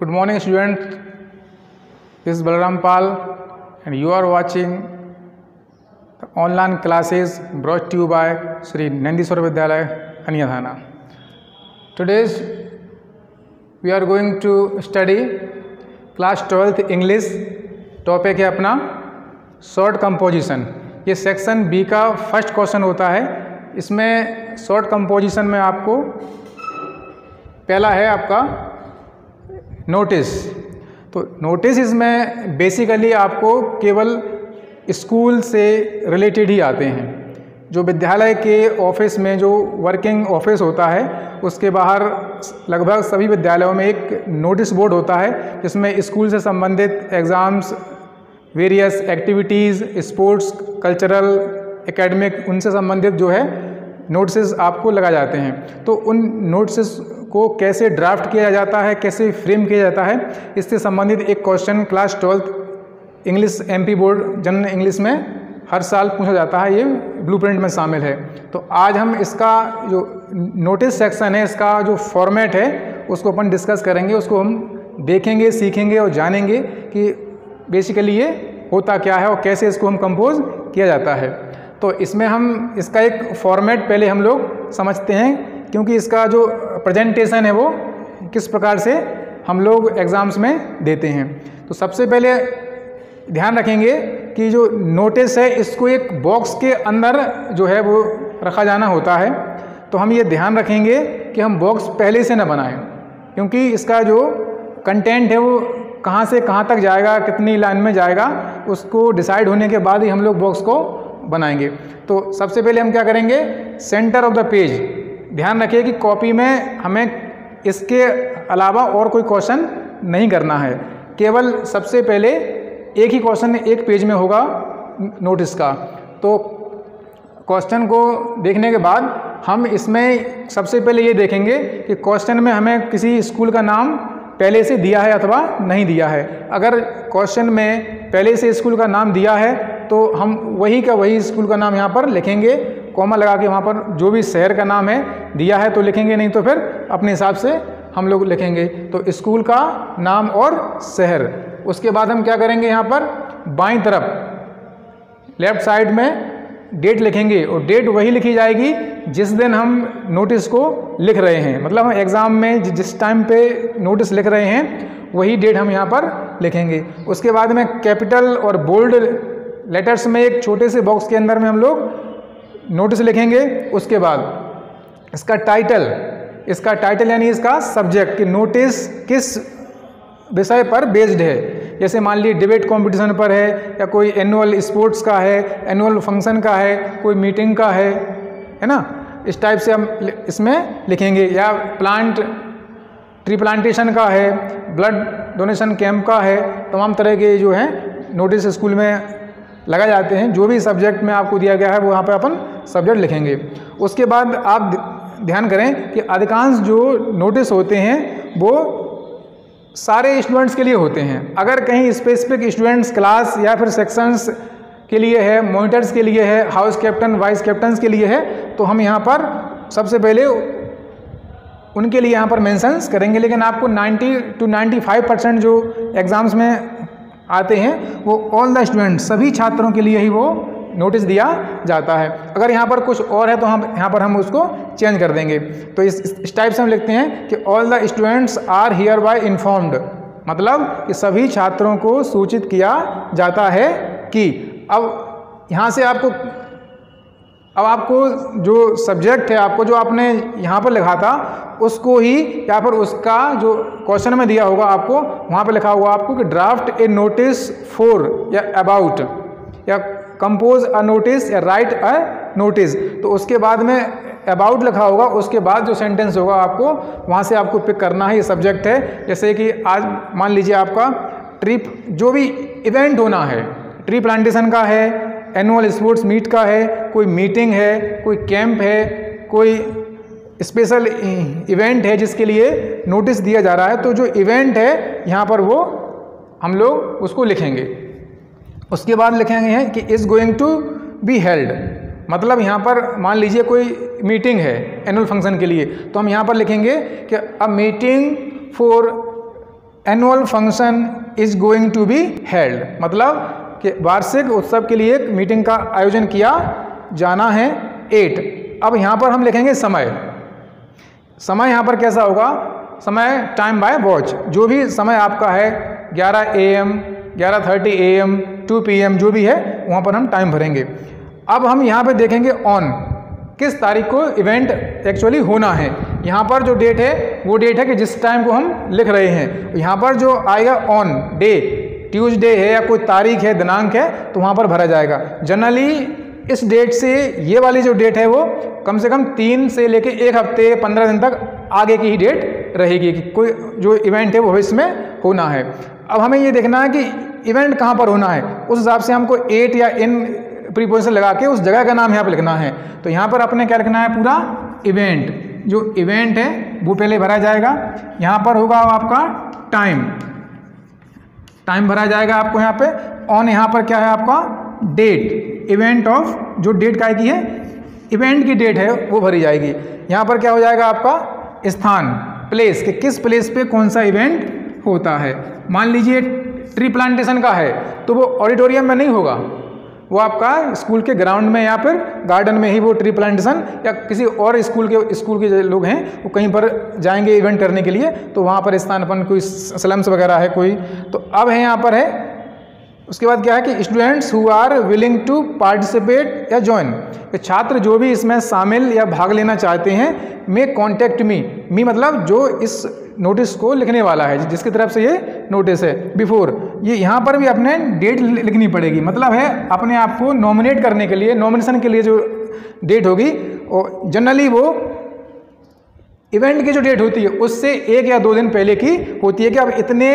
Good morning students, this is Balaram Pal and you are watching the online classes brought to you by Sri Nandiswar Vidyalaya, Anyadhana. Today we are going to study class 12th English, topic है अपना short composition. ये section B का first question होता है। इसमें short composition में आपको पहला है आपका नोटिस। तो नोटिस इसमें बेसिकली आपको केवल स्कूल से रिलेटेड ही आते हैं। जो विद्यालय के ऑफिस में जो वर्किंग ऑफिस होता है उसके बाहर लगभग सभी विद्यालयों में एक नोटिस बोर्ड होता है जिसमें स्कूल से संबंधित exams, various activities, sports, cultural, academic, उनसे संबंधित जो है नोटिस आपको लगाए जाते हैं। तो उन नोटिस को कैसे ड्राफ्ट किया जाता है, कैसे फ्रेम किया जाता है, इससे संबंधित एक question class 12th English MP board general English में हर साल पूछा जाता है। ये ब्लूप्रिंट में शामिल है। तो आज हम इसका जो नोटिस सेक्शन है, इसका जो फॉर्मेट है उसको अपन डिस्कस करेंगे। उसको हम देखेंगे, सीखेंगे और जानेंगे कि बेसिकली ये होता क्या है और कैसे इसको हम कंपोज किया जाता है। तो इसमें हम इसका एक फॉर्मेट पहले हम लोग समझते हैं, क्योंकि इसका जो प्रेजेंटेशन है वो किस प्रकार से हम लोग एग्ज़ाम्स में देते हैं। तो सबसे पहले ध्यान रखेंगे कि जो नोटिस है इसको एक बॉक्स के अंदर जो है वो रखा जाना होता है। तो हम ये ध्यान रखेंगे कि हम बॉक्स पहले से न बनाएं, क्योंकि इसका जो कंटेंट है वो कहाँ से कहाँ तक जाएगा, कितनी लाइन में जाएगा, उसको डिसाइड होने के बाद ही हम लोग बॉक्स को बनाएंगे। तो सबसे पहले हम क्या करेंगे, सेंटर ऑफ द पेज ध्यान रखिए कि कॉपी में हमें इसके अलावा और कोई क्वेश्चन नहीं करना है। केवल सबसे पहले एक ही क्वेश्चन एक पेज में होगा नोटिस का। तो क्वेश्चन को देखने के बाद हम इसमें सबसे पहले ये देखेंगे कि क्वेश्चन में हमें किसी स्कूल का नाम पहले से दिया है अथवा नहीं दिया है। अगर क्वेश्चन में पहले से स्कूल का नाम दिया है तो हम वही का वही स्कूल का नाम यहाँ पर लिखेंगे, कॉमा लगा के। वहाँ पर जो भी शहर का नाम है दिया है तो लिखेंगे, नहीं तो फिर अपने हिसाब से हम लोग लिखेंगे। तो स्कूल का नाम और शहर। उसके बाद हम क्या करेंगे, यहाँ पर बाईं तरफ लेफ्ट साइड में डेट लिखेंगे और डेट वही लिखी जाएगी जिस दिन हम नोटिस को लिख रहे हैं। मतलब हम एग्ज़ाम में जिस टाइम पे नोटिस लिख रहे हैं वही डेट हम यहाँ पर लिखेंगे। उसके बाद में कैपिटल और बोल्ड लेटर्स में एक छोटे से बॉक्स के अंदर में हम लोग नोटिस लिखेंगे। उसके बाद इसका टाइटल यानी इसका सब्जेक्ट कि नोटिस किस विषय पर बेस्ड है। जैसे मान लीजिए डिबेट कंपटीशन पर है, या कोई एनुअल स्पोर्ट्स का है, एनुअल फंक्शन का है, कोई मीटिंग का है ना। इस टाइप से हम इसमें लिखेंगे। या ट्री प्लांटेशन का है, ब्लड डोनेशन कैंप का है, तमाम तरह के जो हैं नोटिस स्कूल में लगाए जाते हैं। जो भी सब्जेक्ट में आपको दिया गया है वो वहाँ पर अपन सब्जेक्ट लिखेंगे। उसके बाद आप ध्यान करें कि अधिकांश जो नोटिस होते हैं वो सारे स्टूडेंट्स के लिए होते हैं। अगर कहीं स्पेसिफिक स्टूडेंट्स क्लास या फिर सेक्शंस के लिए है, मॉनिटर्स के लिए है, हाउस कैप्टन, वाइस कैप्टन्स के लिए है, तो हम यहाँ पर सबसे पहले उनके लिए यहाँ पर मेंशंस करेंगे। लेकिन आपको 90 to 95% जो एग्ज़ाम्स में आते हैं वो ऑल द स्टूडेंट्स, सभी छात्रों के लिए ही वो नोटिस दिया जाता है। अगर यहाँ पर कुछ और है तो हम यहाँ पर हम उसको चेंज कर देंगे। तो इस टाइप से हम लिखते हैं कि all the students are hereby informed, मतलब कि सभी छात्रों को सूचित किया जाता है कि। अब यहाँ से आपको जो सब्जेक्ट है, आपको जो आपने यहाँ पर लिखा था उसको ही, या फिर उसका जो क्वेश्चन में दिया होगा आपको वहाँ पर लिखा हुआ आपको कि ड्राफ्ट ए नोटिस फॉर या अबाउट, या कंपोज अ नोटिस, या राइट अ नोटिस। तो उसके बाद में अबाउट लिखा होगा, उसके बाद जो सेंटेंस होगा आपको वहाँ से आपको पिक करना है। ये सब्जेक्ट है। जैसे कि आज मान लीजिए आपका ट्रिप, जो भी इवेंट होना है, ट्री प्लांटेशन का है, एनुअल स्पोर्ट्स मीट का है, कोई मीटिंग है, कोई कैंप है, कोई स्पेशल इवेंट है जिसके लिए नोटिस दिया जा रहा है। तो जो इवेंट है यहाँ पर वो हम लोग उसको लिखेंगे। उसके बाद लिखेंगे हैं कि is going to be held, मतलब यहाँ पर मान लीजिए कोई मीटिंग है एनुअल फंक्शन के लिए, तो हम यहाँ पर लिखेंगे कि a meeting for annual function is going to be held, मतलब कि वार्षिक उत्सव के लिए एक मीटिंग का आयोजन किया जाना है। 8। अब यहाँ पर हम लिखेंगे समय। समय यहाँ पर कैसा होगा? समय टाइम बाय वॉच, जो भी समय आपका है 11 AM, 11:30 AM, 2 PM जो भी है वहाँ पर हम टाइम भरेंगे। अब हम यहाँ पे देखेंगे ऑन, किस तारीख को इवेंट एक्चुअली होना है। यहाँ पर जो डेट है वो डेट है कि जिस टाइम को हम लिख रहे हैं। यहाँ पर जो आएगा ऑन डे, ट्यूसडे है या कोई तारीख है, दिनांक है, तो वहाँ पर भरा जाएगा। जनरली इस डेट से ये वाली जो डेट है वो कम से कम 3 से लेके 1 हफ्ते 15 दिन तक आगे की ही डेट रहेगी कि कोई जो इवेंट है वो भविष्य में होना है। अब हमें ये देखना है कि इवेंट कहाँ पर होना है, उस हिसाब से हमको 8 या इन प्रीपोजिशन लगा के उस जगह का नाम यहाँ पर लिखना है। तो यहाँ पर अपने क्या लिखना है? पूरा इवेंट, जो इवेंट है वो पहले भरा जाएगा। यहाँ पर होगा आपका टाइम, टाइम भरा जाएगा आपको यहाँ पे। ऑन यहाँ पर क्या है आपका? डेट, इवेंट ऑफ, जो डेट काय की है, इवेंट की डेट है वो भरी जाएगी। यहाँ पर क्या हो जाएगा आपका? स्थान, प्लेस, कि किस प्लेस पे कौन सा इवेंट होता है। मान लीजिए ट्री प्लांटेशन का है तो वो ऑडिटोरियम में नहीं होगा, वो आपका स्कूल के ग्राउंड में या फिर गार्डन में ही वो ट्री प्लांटेशन, या किसी और स्कूल के जो लोग हैं वो कहीं पर जाएंगे इवेंट करने के लिए, तो वहाँ पर स्थान अपन कोई स्लम्स वगैरह है कोई, तो अब है यहाँ पर है। उसके बाद क्या है कि students who are willing to participate या ज्वाइन, छात्र जो भी इसमें शामिल या भाग लेना चाहते हैं, मे कॉन्टेक्ट मी मतलब जो इस नोटिस को लिखने वाला है, जिसकी तरफ से ये नोटिस है, बिफोर, ये यहाँ पर भी अपने डेट लिखनी पड़ेगी। मतलब है अपने आप को नॉमिनेट करने के लिए, नॉमिनेशन के लिए जो डेट होगी, और जनरली वो इवेंट की जो डेट होती है उससे 1 या 2 दिन पहले की होती है कि अब इतने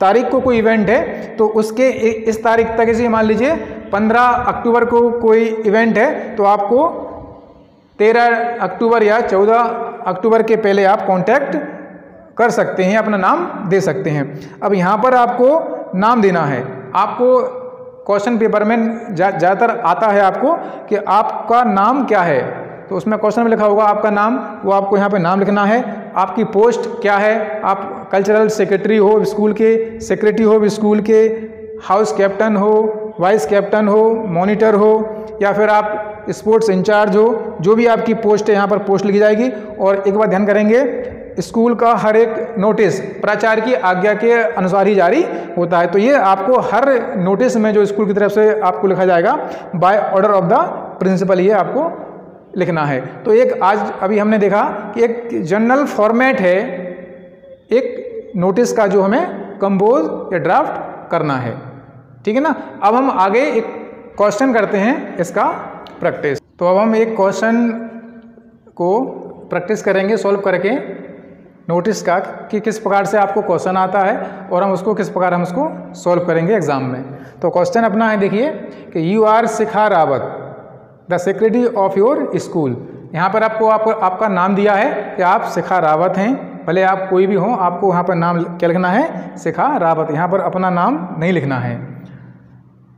तारीख को कोई इवेंट है तो उसके इस तारीख तक, जैसे मान लीजिए 15 अक्टूबर को कोई इवेंट है तो आपको 13 अक्टूबर या 14 अक्टूबर के पहले आप कांटेक्ट कर सकते हैं, अपना नाम दे सकते हैं। अब यहाँ पर आपको नाम देना है। आपको क्वेश्चन पेपर में ज़्यादातर आता है आपको कि आपका नाम क्या है, तो उसमें क्वेश्चन में लिखा होगा आपका नाम, वो आपको यहाँ पे नाम लिखना है। आपकी पोस्ट क्या है, आप कल्चरल सेक्रेटरी हो स्कूल के, सेक्रेटरी हो स्कूल के, हाउस कैप्टन हो, वाइस कैप्टन हो, मॉनिटर हो, या फिर आप स्पोर्ट्स इंचार्ज हो, जो भी आपकी पोस्ट है यहाँ पर पोस्ट लिखी जाएगी। और एक बात ध्यान करेंगे, स्कूल का हर एक नोटिस प्राचार्य की आज्ञा के अनुसार ही जारी होता है, तो ये आपको हर नोटिस में जो स्कूल की तरफ से आपको लिखा जाएगा by order of the principal, ये आपको लिखना है। तो एक आज अभी हमने देखा कि एक जनरल फॉर्मेट है एक नोटिस का जो हमें कंपोज या ड्राफ्ट करना है, ठीक है ना। अब हम आगे एक क्वेश्चन करते हैं इसका प्रैक्टिस। तो अब हम एक क्वेश्चन को प्रैक्टिस करेंगे सॉल्व करके नोटिस का, कि किस प्रकार से आपको क्वेश्चन आता है और हम उसको किस प्रकार हम उसको सॉल्व करेंगे एग्जाम में। तो क्वेश्चन अपना है, देखिए कि you are Shikha Rawat the secretary of your school. यहाँ पर आपको आपका नाम दिया है कि आप शिखा रावत हैं, भले आप कोई भी हों, आपको यहाँ पर नाम क्या लिखना है? शिखा रावत। यहाँ पर अपना नाम नहीं लिखना है।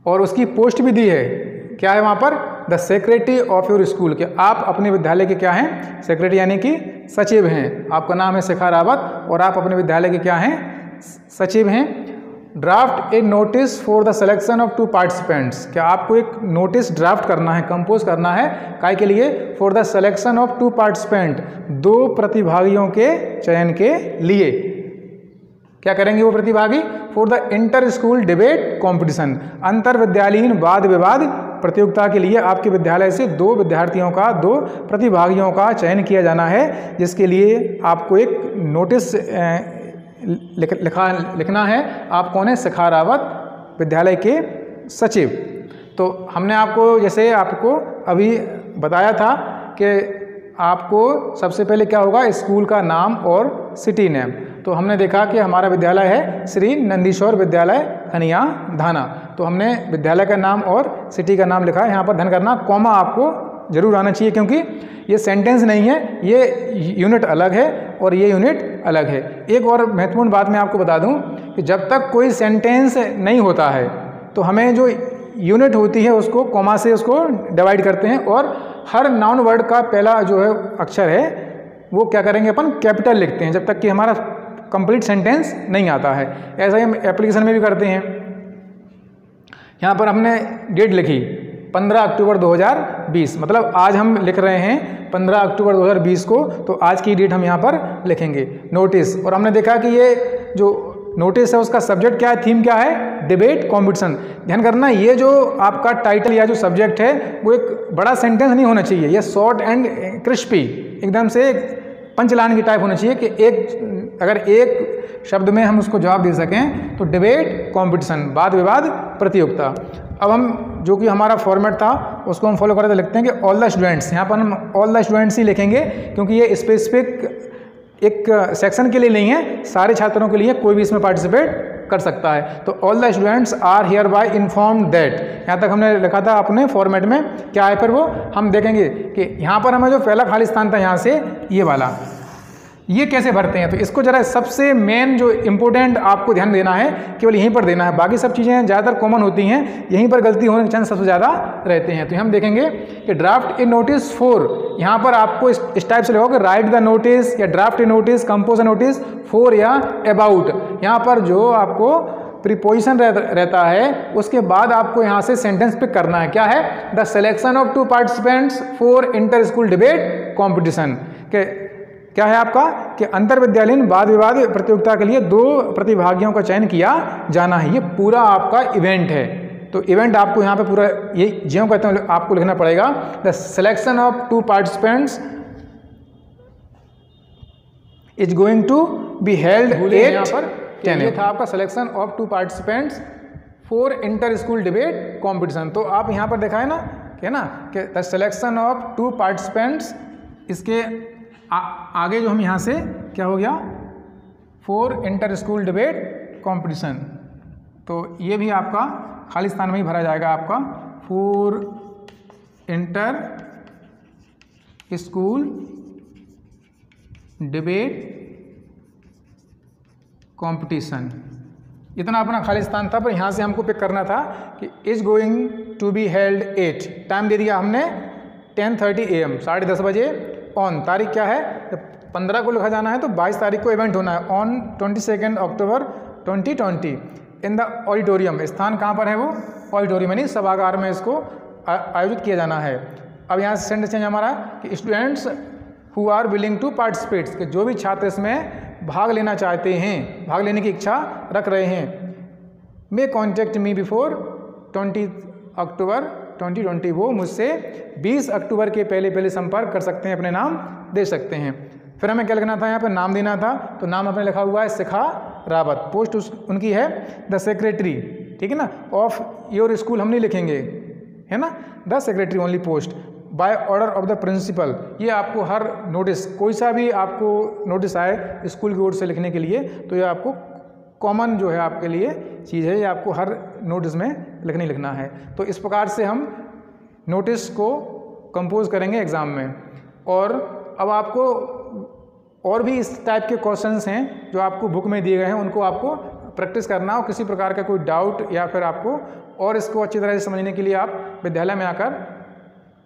और उसकी पोस्ट भी दी है, क्या है वहाँ पर? The secretary of your school, के आप अपने विद्यालय के क्या हैं? सेक्रेटरी यानी कि सचिव हैं। आपका नाम है शिखा रावत और आप अपने विद्यालय के क्या हैं? सचिव हैं। Draft A notice for the selection of 2 participants, क्या आपको एक नोटिस ड्राफ्ट करना है, कंपोज करना है, काय के लिए? For the selection of 2 participant, 2 प्रतिभागियों के चयन के लिए। क्या करेंगे वो प्रतिभागी? For the inter school debate competition, अंतर विद्यालयीन वाद विवाद प्रतियोगिता के लिए आपके विद्यालय से 2 विद्यार्थियों का, 2 प्रतिभागियों का चयन किया जाना है, जिसके लिए आपको एक नोटिस लिखना है। आप कौन है? शिखा रावत, विद्यालय के सचिव। तो हमने आपको जैसे आपको अभी बताया था कि आपको सबसे पहले क्या होगा? स्कूल का नाम और सिटी नेम। तो हमने देखा कि हमारा विद्यालय है श्री नंदीश्वर विद्यालय खनिया धाना, तो हमने विद्यालय का नाम और सिटी का नाम लिखा है। यहाँ पर ध्यान करना, कॉमा आपको जरूर आना चाहिए, क्योंकि ये सेंटेंस नहीं है, ये यूनिट अलग है और ये यूनिट अलग है। एक और महत्वपूर्ण बात मैं आपको बता दूं कि जब तक कोई सेंटेंस नहीं होता है तो हमें जो यूनिट होती है उसको कॉमा से उसको डिवाइड करते हैं, और हर नाउन वर्ड का पहला जो है अक्षर है वो क्या करेंगे? अपन कैपिटल लिखते हैं, जब तक कि हमारा कंप्लीट सेंटेंस नहीं आता है। ऐसा ही हम एप्लीकेशन में भी करते हैं। यहाँ पर हमने डेट लिखी 15 अक्टूबर 2020, मतलब आज हम लिख रहे हैं 15 अक्टूबर 2020 को, तो आज की डेट हम यहाँ पर लिखेंगे। नोटिस, और हमने देखा कि ये जो नोटिस है उसका सब्जेक्ट क्या है, थीम क्या है, डिबेट कॉम्पिटिशन। ध्यान करना, ये जो आपका टाइटल या जो सब्जेक्ट है वो एक बड़ा सेंटेंस नहीं होना चाहिए, ये शॉर्ट एंड क्रिस्पी, एकदम से पंचलाइन की टाइप होना चाहिए कि अगर एक शब्द में हम उसको जवाब दे सकें। तो डिबेट कॉम्पिटिशन, वाद विवाद प्रतियोगिता। अब हम जो कि हमारा फॉर्मेट था उसको हम फॉलो करते लिखते हैं कि ऑल द स्टूडेंट्स। यहाँ पर हम ऑल द स्टूडेंट्स ही लिखेंगे क्योंकि ये स्पेसिफिक एक सेक्शन के लिए नहीं है, सारे छात्रों के लिए, कोई भी इसमें पार्टिसिपेट कर सकता है। तो all the students are hereby informed that, यहाँ तक हमने लिखा था अपने फॉर्मेट में। क्या है फिर वो हम देखेंगे कि यहाँ पर हमें जो पहला खाली स्थान था यहाँ से ये वाला, ये कैसे भरते हैं। तो इसको जरा सबसे मेन जो इम्पोर्टेंट आपको ध्यान देना है केवल यहीं पर देना है, बाकी सब चीज़ें ज़्यादातर कॉमन होती हैं, यहीं पर गलती होने के चांस सबसे ज़्यादा रहते हैं। तो हम देखेंगे कि ड्राफ्ट ए नोटिस फॉर, यहाँ पर आपको इस टाइप से लिखोगे राइट द नोटिस या draft A notice, compose A notice for या अबाउट। यहाँ पर जो आपको प्रीपोजिशन रहता है उसके बाद आपको यहाँ से सेंटेंस पिक करना है। क्या है, the selection of 2 participants for inter school debate competition. के क्या है आपका कि अंतर विद्यालयीन वाद विवाद प्रतियोगिता के लिए 2 प्रतिभागियों का चयन किया जाना है। ये पूरा आपका इवेंट है। तो इवेंट आपको यहाँ पे पूरा ये ज्यों कहते हैं आपको लिखना पड़ेगा, the selection of 2 participants is going to be held at 10। ये था आपका selection of 2 participants for inter school debate competition. तो आप यहाँ पर देखा है ना कि द सिलेक्शन ऑफ 2 पार्टिसिपेंट्स, इसके आगे जो हम यहाँ से क्या हो गया, for inter school debate competition. तो ये भी आपका खाली स्थान में ही भरा जाएगा आपका, for inter school debate competition. इतना अपना खाली स्थान था, पर यहाँ से हमको पिक करना था कि is going to be held 8, time दे दिया हमने 10:30 AM, 10:30 बजे। ऑन, तारीख क्या है, 15 को लिखा जाना है तो 22 तारीख को इवेंट होना है, on 22 October 2020 in the auditorium. स्थान कहाँ पर है वो, ऑडिटोरियम यानी सभागार में इसको आयोजित किया जाना है। अब यहाँ से सेंटेंस चेंज हमारा कि students who are willing to participate, कि जो भी छात्र इसमें भाग लेना चाहते हैं, भाग लेने की इच्छा रख रहे हैं, मे कॉन्टेक्ट मी बिफोर 20 अक्टूबर 2020, वो मुझसे 20 अक्टूबर के पहले संपर्क कर सकते हैं, अपने नाम दे सकते हैं। फिर हमें क्या लिखना था, यहाँ पर नाम देना था, तो नाम अपने लिखा हुआ है शिखा रावत, पोस्ट उनकी है द सेक्रेटरी, ठीक है ना, ऑफ योर स्कूल हम नहीं लिखेंगे, है ना, the secretary only post by order of the principal. ये आपको हर नोटिस, कोई सा भी आपको नोटिस आए स्कूल की ओर से लिखने के लिए, तो ये आपको कॉमन जो है आपके लिए चीज़ है, ये आपको हर नोटिस में लिखना है। तो इस प्रकार से हम नोटिस को कंपोज करेंगे एग्ज़ाम में। और अब आपको और भी इस टाइप के क्वेश्चंस हैं जो आपको बुक में दिए गए हैं, उनको आपको प्रैक्टिस करना हो। किसी प्रकार का कोई डाउट या फिर आपको और इसको अच्छी तरह से समझने के लिए आप विद्यालय में आकर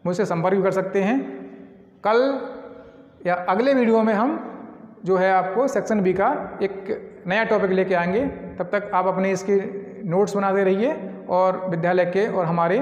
मुझसे संपर्क भी कर सकते हैं। कल या अगले वीडियो में हम जो है आपको सेक्शन बी का एक नया टॉपिक लेके आएंगे। तब तक आप अपने इसके नोट्स बनाते रहिए और विद्यालय के और हमारे